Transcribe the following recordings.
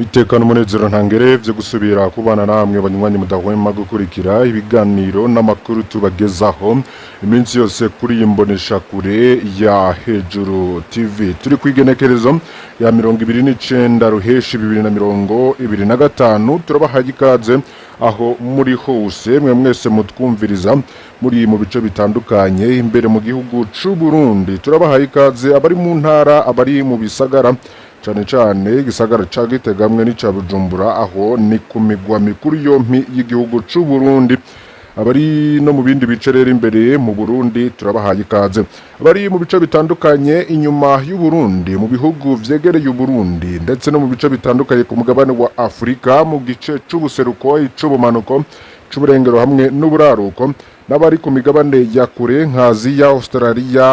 Itekano umunezero ntangere vyo gusubira kubana namwe banywanyi mudahwema gukurikira ibiganiro n'amakuru tubagezaho iminsi yose kuri imbonesha kure ya Hejuru TV. Turi kwigenekerezo ya 29 ruheshi 2025 turabahaye ikaze aho muri hose mwe mwese mutwumviriza muri mu bice bitandukanye imbere mu gihugu c'u Burundi. Turabahaye ikaze abari mu ntara, abari mu bisagara cane igisagara ca Gitega mwe n'ica Bujumbura aho ni ku migwa mikuru yompi y'igihugu c'u Burundi. Abari no mu bindi bice rero imbere mu Burundi turabahaye ikaze. Abari mu bice bitandukanye inyuma y'u Burundi, mu bihugu vyegereye u Burundi ndetse no mu bice bitandukanye ku mugabane wa Afrika, mu gice c'ubuseruko, c'ubumanuko, c'uburengero hamwe n'uburaruko, n'abari ku migabane ya kure nka Aziya, Australia,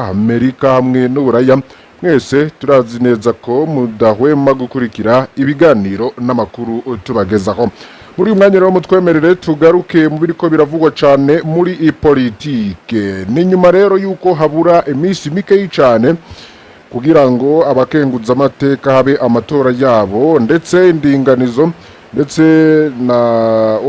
Amerika hamwe n'Uburaya. Mwese turazi neza ko mudahwema gukurikira ibiganiro n'amakuru tubagezaho. Muri uyu mwanya rero mutwemerere tugaruke mu biriko biravugwa cane muri politike. Ni nyuma rero yuko habura iminsi mikeyi cane kugira ngo abakenguza amateka habe amatora yabo ndetse indinganizo ndetse na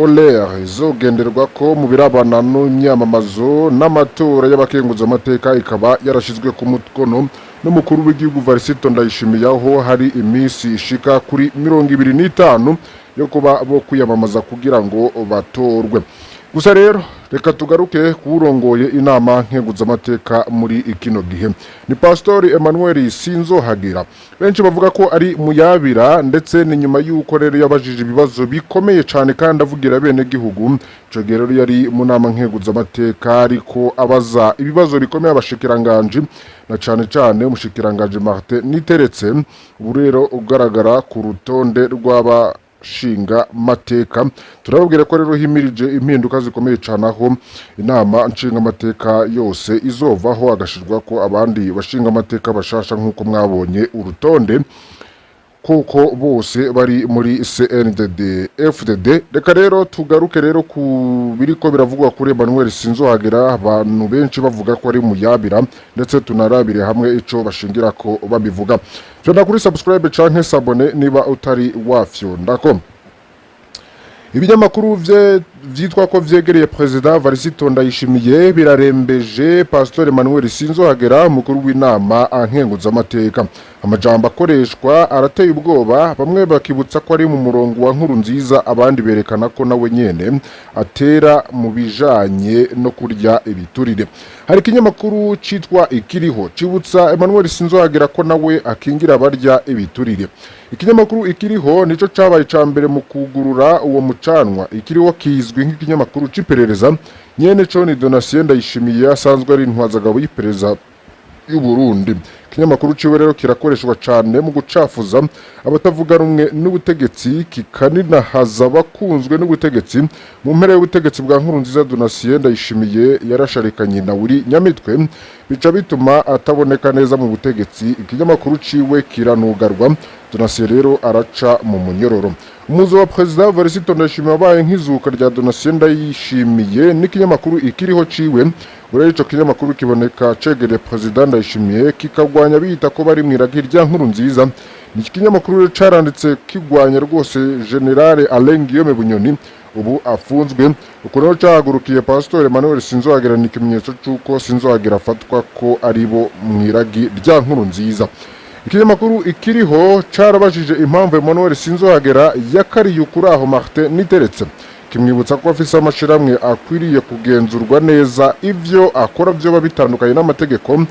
OLR izogenderwa ko mu birabana n'imyamamazo n'amatora y'abakenguza amateka ikaba yarashizwe ku mukono n'umukuru w'igihugu Varisito Ndayishimiye, aho hari iminsi ishika kuri 25 yo kuba bo kwiyamamaza kugira ngo batorwe. Gusa rero reka tugaruke kurongoye inama nkenguza amateka muri ikino gihe ni Pastor Emmanuel Sinzohagira. Benshi bavuga ko ari muyabira ndetse ni nyuma y'uko rero yabajije ibibazo bikomeye cyane kandi avugira bene gihugu. Ico gihe rero yari mu nama nkenguza amateka ariko abaza ibibazo bikomeye abashikiranganje na cane umushikiranganje Martin Niteretse, ubu rero ugaragara ku rutonde rw'aba shinga mateka. Turababwira ko rero himirije impinduka zikomeye cyane aho inama nshinga mateka yose izovaho agashirwa ko abandi bashinga mateka bashasha nk'uko mwabonye urutonde kuko bose bari muri CNDD FDD. Reka rero tugaruke rero ku biriko biravugwa kuri Emmanuel Sinzohagira, abantu benshi bavuga ko ari muyabira ndetse tunarabire hamwe ico bashingira ko babivuga. Fyonda kuri subscribe canke sabone niba utari wafyondako. Ibinyamakuru vyitwa ko vyegereye President Varisito Ndayishimiye birarembeje Pastor Emmanuel Sinzohagira, umukuru w'inama nkenguza amateka. Amajambo akoreshwa arateye ubwoba, bamwe bakibutsa ko ari mu murongo wa Nkurunziza, abandi berekana ko nawe nyene atera mu bijanye no kurya ibiturire. Hari ikinyamakuru citwa Ikiriho cibutsa Emmanuel Sinzohagira ko nawe akingira abarya ibiturire. Ikinyamakuru Ikiriho nico cabaye ca mbere mu kugurura uwo mucanwa. Ikiriho kizwi nk'ikinyamakuru c'iperereza, nyene co ni Donatien Ndayishimiye asanzwe ari intwazagabo y'iperereza y'u Burundi. Ikinyamakuru ciwe rero kirakoreshwa cane mu gucafuza abatavuga rumwe n'ubutegetsi, kikaninahaza abakunzwe n'ubutegetsi. Mu mpera y'ubutegetsi bwa Nkurunziza, Donatien Ndayishimiye yarasharikanye na Willy Nyamitwe, bica bituma ataboneka neza mu butegetsi. Ikinyamakuru ciwe kiranugarwa, Donatien rero araca mu munyororo. Umuzo wa President Varisito Ndayishimiye wabaye nk'izuka rya Donatien Ndayishimiye n'ikinyamakuru Ikiriho ciwe. Uretse ico kinyamakuru kiboneka cegereye President Ndayishimiye kikagwanya bita ko bari mwiragi rya Nkurunziza. Ni ikinyamakuru caranditse kigwanya rwose General Alain Guillaume Bunyoni, ubu afunzwe. Uko rero cahagurukiye Pastor Emmanuel Sinzohagira ni ikimenyetso c'uko Sinzohagira afatwa ko aribo mwiragi rya Nkurunziza. Ikinyamakuru Ikiriho carabajije impamvu Emmanuel Sinzohagira yakariye kuri aho Martin Niteretse, kimwibutsa ko afise amashiramwe akwiriye kugenzurwa neza ivyo akora vyoba bitandukanye n'amategeko.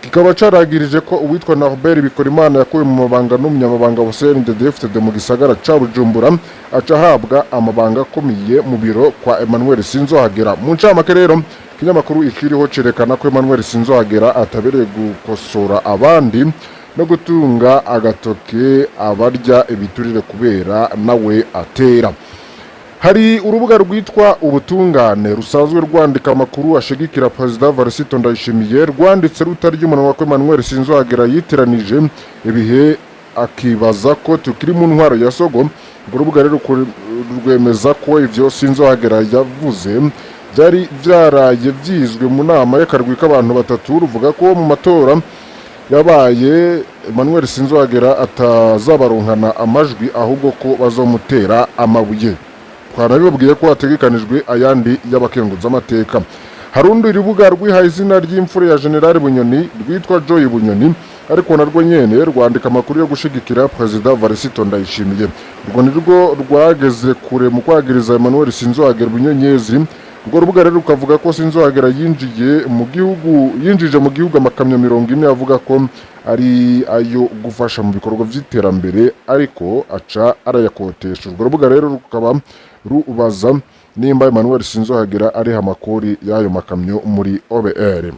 Kikaba caragirije ko uwitwa Norbert Bikorimana yakuwe mu mabanga n'umunyamabanga wa CNDD FDD mu gisagara ca Bujumbura, aca ahabwa amabanga akomeye mu biro kwa Emmanuel Sinzohagira. Mu ncamake rero ikinyamakuru Ikiriho cerekana ko Emmanuel Sinzohagira atabereye gukosora abandi no gutunga agatoke abarya ibiturire kubera nawe atera. Hari urubuga rwitwa Ubutungane rusanzwe rwandika amakuru ashigikira President Varisito Ndayishimiye, rwanditse rutarya umunwa ko Emmanuel Sinzohagira yitiranije ibihe akibaza ko tukiri mu ntwaro ya Sogo. Urwo rubuga rero rwemeza ko ivyo Sinzohagira yavuze byari vyaraye vyizwe mu nama y'akarwi k'abantu batatu. Ruvuga ko mu matora yabaye Emmanuel Sinzohagera atazabaronkana amajwi ahubwo ko bazomutera amabuye. Twanabibabwiye ko hategekanijwe ayandi y'abakenguza amateka. Harundi ribuga rwihaye izina ry'imfure ya General Bunyoni rwitwa Joy Bunyoni, ariko narwo nyene rwandika amakuru yo gushigikira President Varisito Ndayishimiye. Urwo nirwo rwageze kure mu kwagiriza Emmanuel Sinzohagera Bunyonyezi. Urwo rubuga rero rukavuga ko Sinzohagera yinjije mu gihugu amakamyo 40 avuga ko ari ayo gufasha mu bikorwa vy'iterambere, ariko aca arayakotesha. Urwo rubuga rero rukaba rubaza nimba Emmanuel Sinzohagera ari amakori y'ayo makamyo muri OBR.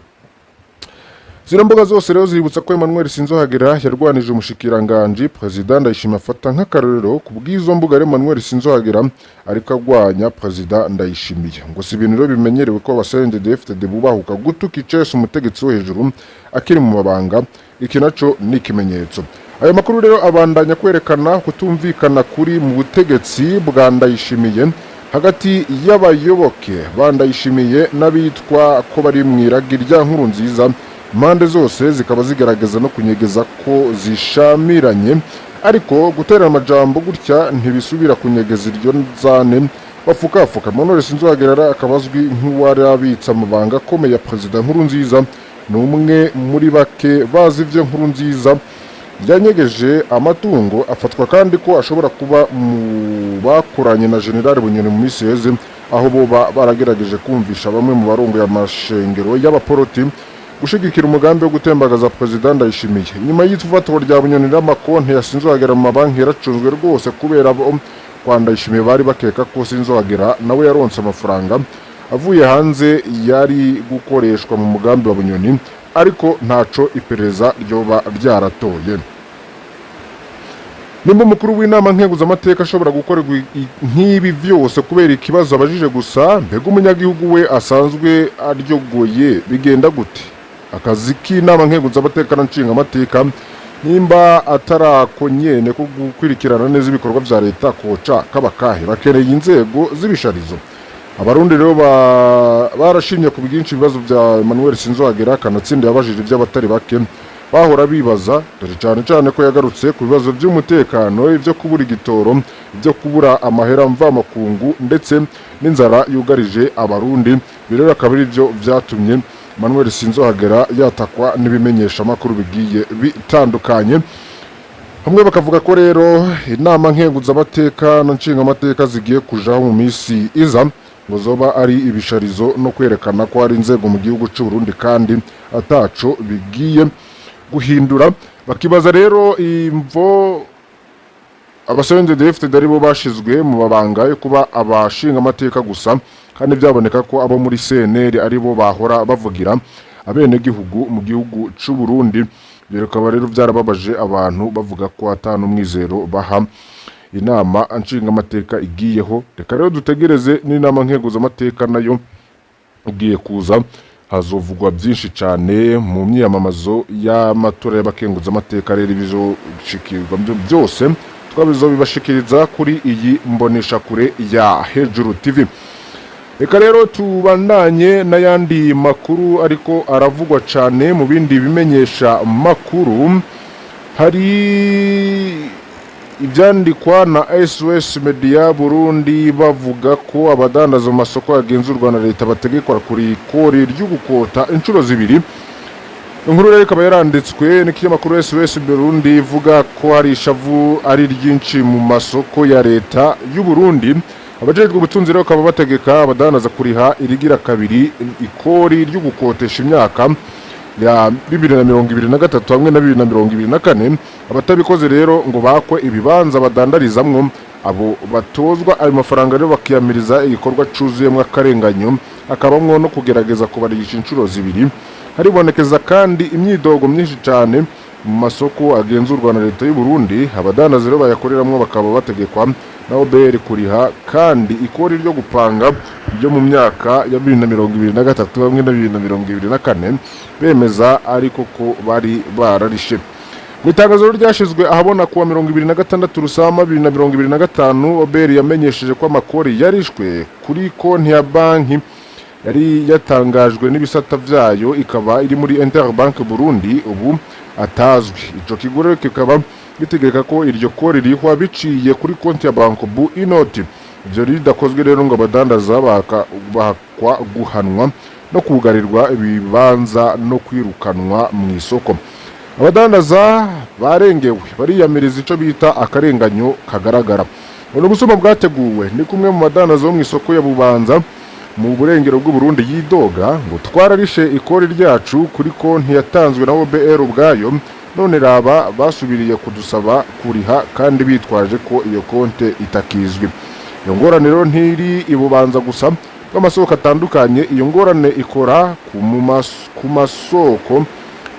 Zino mbuga zose rero zibutsa ko Emmanuel Sinzohagera yarwanije umushikiranganje President Ndayishimiye afata nk'akarorero ku bw'izo mbuga rero Emmanuel Sinzohagera ariko agwanya President Ndayishimiye. Ngo si ibintu rero bimenyerewe ko abasendefd bubahuka gutuka icese umutegetsi wo hejuru akiri mu mabanga, iki naco ni ikimenyetso. Ayo makuru rero abandanya kwerekana kutumvikana kuri mu butegetsi bwa Ndayishimiye hagati y'abayoboke bandayishimiye n'abitwa ko bari mwiragi rya nkuru nziza. Impande zose zikaba zigaragaza no kunyegeza ko zishamiranye, ariko gutera amajambo gutya ntibisubira kunyegeza iryo nzane bafukafuka. Emmanuel Sinzohagera akabazwi nk'uwari abitsa amabanga akomeye ya President Nkurunziza, ni umwe muri bake bazi ivyo Nkurunziza yanyegeje amatungo. Afatwa kandi ko ashobora kuba mu bakoranye na General Bunyoni mu misi yeze, aho bo baragerageje kumvisha bamwe mu barongo y'amashengero y'abaporoti gushigikira umugambi wo gutembagaza President Ndayishimiye. Nyuma y'itufatwa rya Bunyoni n'amakonti ya Sinzohagera mu mabanki yaracunzwe rwose kubera abo kwa Ndayishimiye bari bakeka ko Sinzohagera nawe yaronse amafaranga avuye hanze yari gukoreshwa mu mugambi wa Bunyoni, ariko ntaco iperereza ryoba ryaratoye. Nimba umukuru w'inama nkenguza amateka ashobora gukorerwa nk'ibi vyose kubera ikibazo abajije gusa, mbega umunyagihugu we asanzwe aryogoye bigenda gute? Akazi k'inama nkenguza amateka na nshinga amateka nimba atarako nyene ko gukwirikirana neza ibikorwa vya leta koca kabakahe bakereye inzego z'ibisharizo. Abarundi rero barashimye ku bwinshi ibibazo vya Emmanuel Sinzohagera, kanatsinda yabajije ivy'abatari bake bahora bibaza, dore cyane ko yagarutse ku bibazo by'umutekano, ivyo kubura igitoro, ivyo kubura amahera mva makungu ndetse n'inzara yugarije abarundi. Birero akaba ari byo vyatumye Emmanuel Sinzohagera yatakwa n'ibimenyesha makuru bigiye bitandukanye. Hamwe bakavuga ko rero inama nkenguza amateka na nshinga amateka zigiye kujaho mu misi iza ngo zoba ari ibisharizo no kwerekana ko hari inzego mu gihugu cy'u Burundi kandi ataco bigiye guhindura. Bakibaza rero imvo abasendefd aribo bashizwe mu babanga yo kuba abashinga amateka gusa, kandi byaboneka ko abo muri CNL aribo bahora bavugira abene gihugu mu gihugu cy'u Burundi. Bikaba rero byarababaje abantu bavuga ko atanu mwizero baha inama nshinga amateka igiyeho. Reka rero dutegereze n'inama nkenguza amateka nayo ugiye kuza, hazovugwa byinshi cyane mu myiyamamazo y'amatora y'abakenguza amateka. Rero bizoshikirwa byose twabizobibashikiriza kuri iyi mbonesha kure ya Hejuru TV. Reka rero tubandanye n'ayandi makuru ariko aravugwa cyane mu bindi bimenyesha makuru. Hari ibyandikwa na SOS Media Burundi bavuga ko abadandaza mu masoko yagenzurwa na leta bategekwa kuri kori ry'ugukota inshuro zibiri. Inkuru rero ikaba yaranditswe n'ikinyamakuru SOS Burundi ivuga ko hari ishavu ari ryinshi mu masoko ya leta y'u Burundi. Abajejwe ubutunzi rero bakaba bategeka abadandaza kuriha irigira kabiri ikori ry'ugukotesha imyaka ya 2023 hamwe na 2024. Abatabikoze rero ngo bakwe ibibanza badandarizamwo, abo batozwa ayo mafaranga rero bakiyamiriza igikorwa cuzuyemwe akarenganyo, akabamwo no kugerageza kubarisha inshuro zibiri. Haribonekeza kandi imyidogo myinshi cyane mu masoko agenzurwa na leta y'u Burundi. Abadandaza rero bayakoreramwo bakaba bategekwa na OBR kuriha kandi ikori ryo gupanga byo mu myaka ya 2023 hamwe na 2024 bemeza ariko ko bari bararishe. Mu itangazo ryashizwe ahabona kuwa 2026 Rusama 2025, OBR yamenyesheje ko amakori yarishwe kuri konti ya banki yari yatangajwe n'ibisata vyayo ikaba iri muri Interbank Burundi ubu atazwi. Ico kigo rero kikaba gitegeka ko iryo kori rihwa biciye kuri konti ya Bankobu inoti. Ivyo ridakozwe rero ngo abadandaza bahakwa guhanwa no kugarirwa ibibanza no kwirukanwa mu isoko. Abadandaza barengewe bariyamiriza ico bita akarenganyo kagaragara. Uno busuma bwateguwe ni kumwe mu badandaza bo mu isoko ya Bubanza mu burengero bw'u Burundi yidoga ngo twararishe ikori ryacu kuri konti yatanzwe na OBR ubwayo, none raba basubiriye kudusaba kuriha kandi bitwaje ko iyo konti itakizwi. Iyo ngorane rero ntiri ibubanza gusa bw'amasoko atandukanye. Iyo ngorane ikora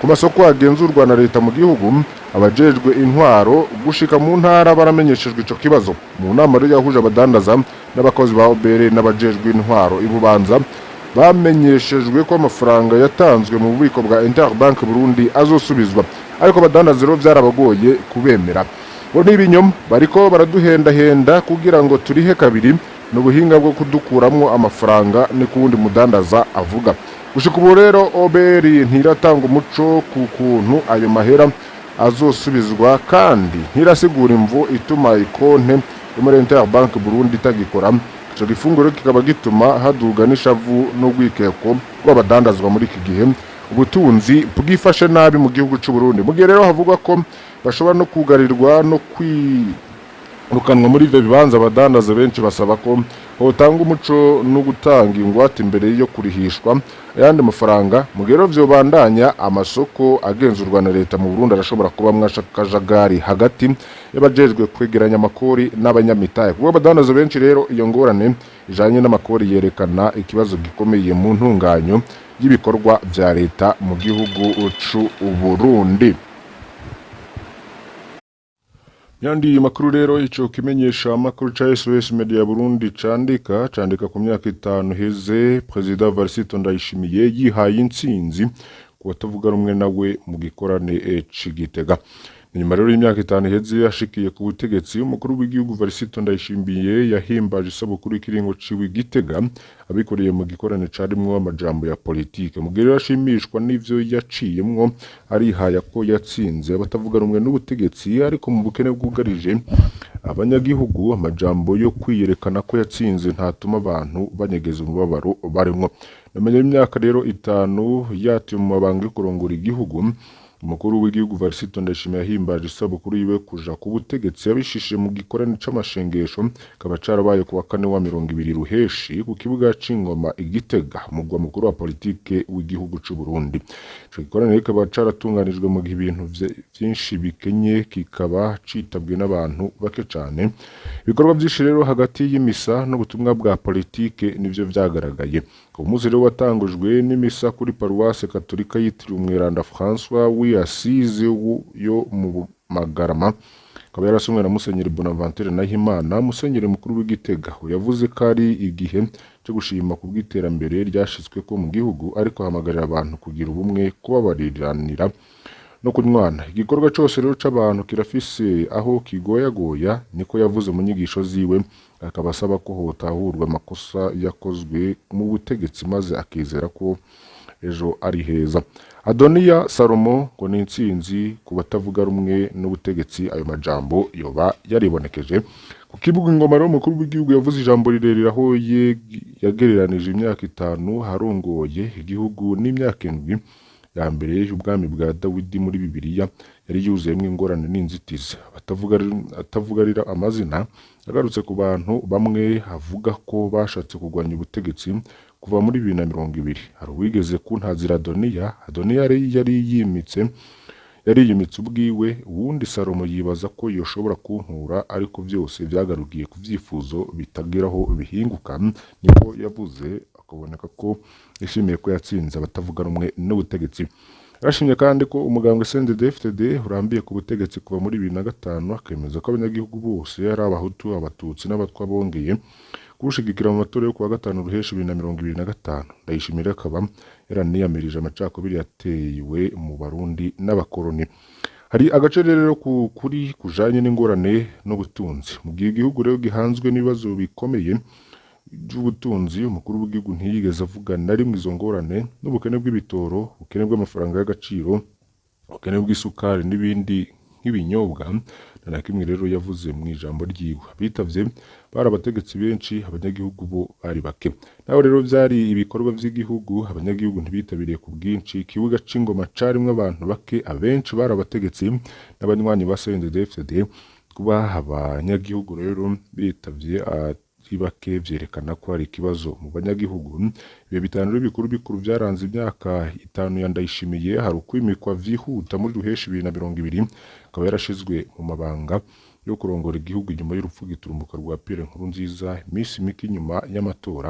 ku masoko agenzurwa na leta mu gihugu. Abajejwe intwaro gushika mu ntara baramenyeshejwe ico kibazo mu nama rero yahuje abadandaza n'abakozi ba OBR n'abajejwe intwaro ibubanza. Bamenyeshejwe ko amafaranga yatanzwe mu bubiko bwa Interbank Burundi azosubizwa, ariko abadandaza rero byarabagoye kubemera. Bo n'ibinyoma bariko baraduhendahenda kugira ngo turihe kabiri, n'ubuhinga bwo kudukuramwo amafaranga ni kuwundi mudandaza avuga. Gushika ubu rero OBR ntiratanga umuco ku kuntu ayo mahera azosubizwa kandi ntirasigura imvu ituma ikonte yo muri Interbank Burundi itagikora. Ico gifunguro kikaba gituma haduga n'ishavu no gwikeko rw'abadandazwa muri iki gihe ubutunzi bwifashe nabi mu gihugu cy'u Burundi. Mu gihe rero havugwa ko bashobora no kugarirwa no kwirukanwa muri ivyo bibanza, abadandaza benshi basaba ko hotanga umuco no gutanga ingwate imbere yo kurihishwa ayandi mafaranga. Mu gihe vyo bandanya amasoko agenzurwa na leta mu Burundi arashobora kuba mwashakajagari hagati y'abajejwe kwegeranya amakori n'abanyamitahe. Kuba abadandaza benshi rero iyo ngorane ijanye n'amakori yerekana ikibazo gikomeye mu ntunganyo y'ibikorwa vya leta mu gihugu c'u Burundi. Yandi makuru rero ico kimenyesha amakuru ca SOS Media Burundi candika ku myaka 5 heze President Varisito Ndayishimiye yihaye intsinzi ku batavuga rumwe nawe mu gikorane c'Igitega. Nyuma rero y'imyaka 5 heze ashikiye ku butegetsi, umukuru w'igihugu Varisito Ndayishimiye yahimbaje isabukuru y'ikiringo ciwe Igitega abikoreye mu gikorane carimwo amajambo ya politike. Mu gihe yashimishwa n'ivyo yaciyemwo arihaya ko yatsinze abatavuga rumwe n'ubutegetsi, ariko mu bukene bwugarije abanyagihugu amajambo yo kwiyerekana ko yatsinze ntatuma abantu banyegeza umubabaro barimwo. Namenye imyaka rero 5 yatiye mu mabanga yo kurongora igihugu, umukuru w'igihugu Varisito Ndayishimiye yahimbaje isabukuru yiwe kuja ku butegetsi yabishishije mu gikorane c'amashengesho kaba carabaye ku wa 4 wa 20 ruheshi ku kibuga c'ingoma Igitega, umugwa mukuru wa politike w'igihugu c'u Burundi. Ico gikorane kikaba caratunganijwe mu gihe ibintu vyinshi bikenye, kikaba citabwe n'abantu bake cane. Ibikorwa vyinshi rero hagati y'imisa n'ubutumwa bwa politike nivyo vyagaragaye. Umunsi rero watangujwe n'imisa kuri Paroisse Katolika yitiriwe Umweranda François w'Assise yo mu Magarama, akaba yarasomwe na Musenyeri Bonaventure Nahimana, musenyeri mukuru w'Igitega. Yavuze ko ari igihe cyo gushima ku bw'iterambere ryashitswe ko mu gihugu, ariko hamagarira abantu kugira ubumwe, kubabariranira no kunywana. Igikorwa cyose rero c'abantu kirafise aho kigoyagoya, niko yavuze mu nyigisho ziwe, akaba asaba ko hotahurwa amakosa yakozwe mu butegetsi maze akizera ko ejo ari heza. Adoniya Salomo ngo ni intsinzi ku batavuga rumwe n'ubutegetsi. Ayo majambo yoba yaribonekeje ku kibuga ingoma rero umukuru w'igihugu yavuze ijambo rirerire aho yagereranije imyaka 5 harongoye igihugu n'imyaka 7 ya mbere y'ubwami bwa Dawidi muri Bibiliya yari yuzuyemwe ingorane n'inzitizi. Atavugarira amazina agarutse ku bantu bamwe havuga ko bashatse kugwanya ubutegetsi kuva muri 2020. Hari uwigeze kuntazira Adoniya yari yimitse ubwiwe, uwundi Salomo yibaza ko yoshobora kunkura, ariko byose byagarukiye ku vyifuzo bitageraho bihinguka. Niko yavuze, akaboneka ko yishimiye ko yatsinze abatavuga rumwe n'ubutegetsi. Yashimye kandi ko umugambwe CNDD-FDD urambiye ku butegetsi kuva muri 2005, akemeza ko abanyagihugu bose ari abahutu, abatutsi n'abatwa bongeye kubushigikira mu matora yo kuwa 5 ruheshi 2025. Ndayishimira akaba yaraniyamirije amacakubiri yatewe mu Barundi n'abakoroni. Hari agace rero kuri kujanye n'ingorane n'ubutunzi mu gihe igihugu rero gihanzwe n'ibibazo bikomeye by'ubutunzi umukuru w'igihugu ntiyigeze avuga na rimwe izo ngorane n'ubukene bw'ibitoro, ubukene bw'amafaranga y'agaciro, ubukene bw'isukari n'ibindi nk'ibinyobwa na kimwe rero yavuze mu ijambo ryiwe. Bitavye bari abategetsi benshi, abanyagihugu bo bari bake. Naho rero vyari ibikorwa vy'igihugu, abanyagihugu ntibitabiriye ku bwinshi. Ikibuga c'ingoma carimwo abantu bake, abenshi bari abategetsi n'abanywanyi ba CNDD-FDD. Kuba abanyagihugu rero bitavye ari bake vyerekana ko hari ikibazo mu banyagihugu. Ibihe bitanu bikuru vyaranze imyaka 5 ya Ndayishimiye, hari ukwimikwa vyihuta muri ruheshi 2020, akaba yarashizwe mu mabanga yo kurongora igihugu inyuma y'urupfu giturumbuka rwa Pierre Nkurunziza imisi mike inyuma y'amatora.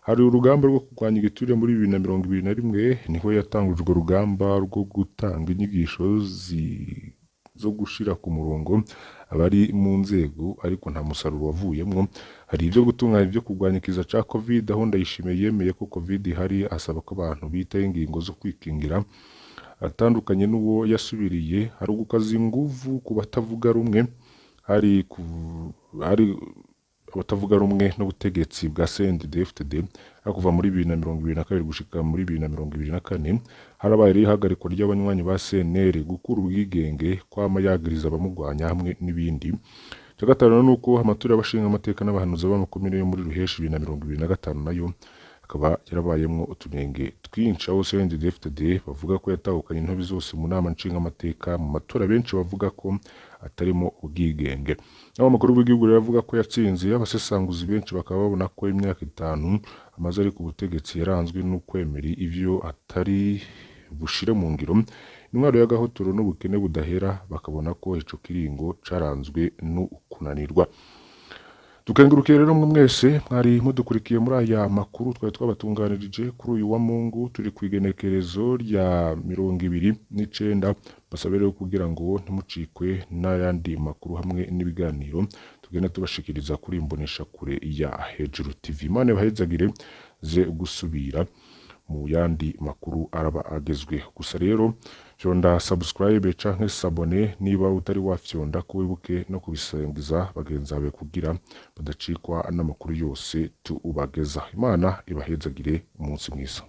Hari urugamba rwo kurwanya igiturire muri 2021, niho yatangujwe urugamba rwo gutanga inyigisho zo gushira ku murongo abari mu nzego, ariko nta musaruro wavuyemwo. Hari ivyo gutunganya ivyo kurwanya ikiza ca Covid, aho Ndayishimiye yemeye ko Covid ihari, asaba ko abantu bitaho ingingo zo kwikingira atandukanye n'uwo yasubiriye. Hari ugukaza inguvu ku batavuga rumwe, hari abatavuga rumwe n'ubutegetsi bwa CNDD-FDD kuva muri 2022 gushika muri 2024. Harabaye ihagarikwa ry'abanywanyi ba CNL, gukura ubwigenge, kwama yagiriza abamugwanya hamwe n'ibindi. Cya gatanu nuko amatora y'abashinga amateka n'abahanuzi b'amakomine yo muri ruheshi 2025 nayo akaba yarabayemwo utunenge twinshi, aho CNDD-FDD bavuga ko yatahukanye intobi zose mu nama nshinga amateka mu matora, benshi bavuga ko atarimo ubwigenge. Naho amakuru w'igihugu yavuga ko yatsinze, abasesanguzi benshi bakaba babona ko imyaka 5 amaze ari ku butegetsi yaranzwe n'ukwemera ivyo atari bushire mu ngiro, intwaro y'agahotoro n'ubukene budahera, bakabona ko ico kiringo caranzwe no kunanirwa. Tukengurukiye rero mwese mwari mudukurikiye muri aya makuru twari twabatunganirije kuri uyu wa Mungu, turi kwigenekerezo rya 29. Basabe rero kugira ngo ntimucikwe n'ayandi makuru hamwe n'ibiganiro tugenda tubashikiriza kuri imbonesha kure ya Hejuru TV. Imana bahezagire ze gusubira mu yandi makuru araba agezwe. Gusa rero fyonda subscribe canke sabone niba utari wafyonda, ko wibuke no kubisengiza bagenzi bawe kugira badacikwa n'amakuru yose tubageza. Imana ibahezagire umunsi mwiza.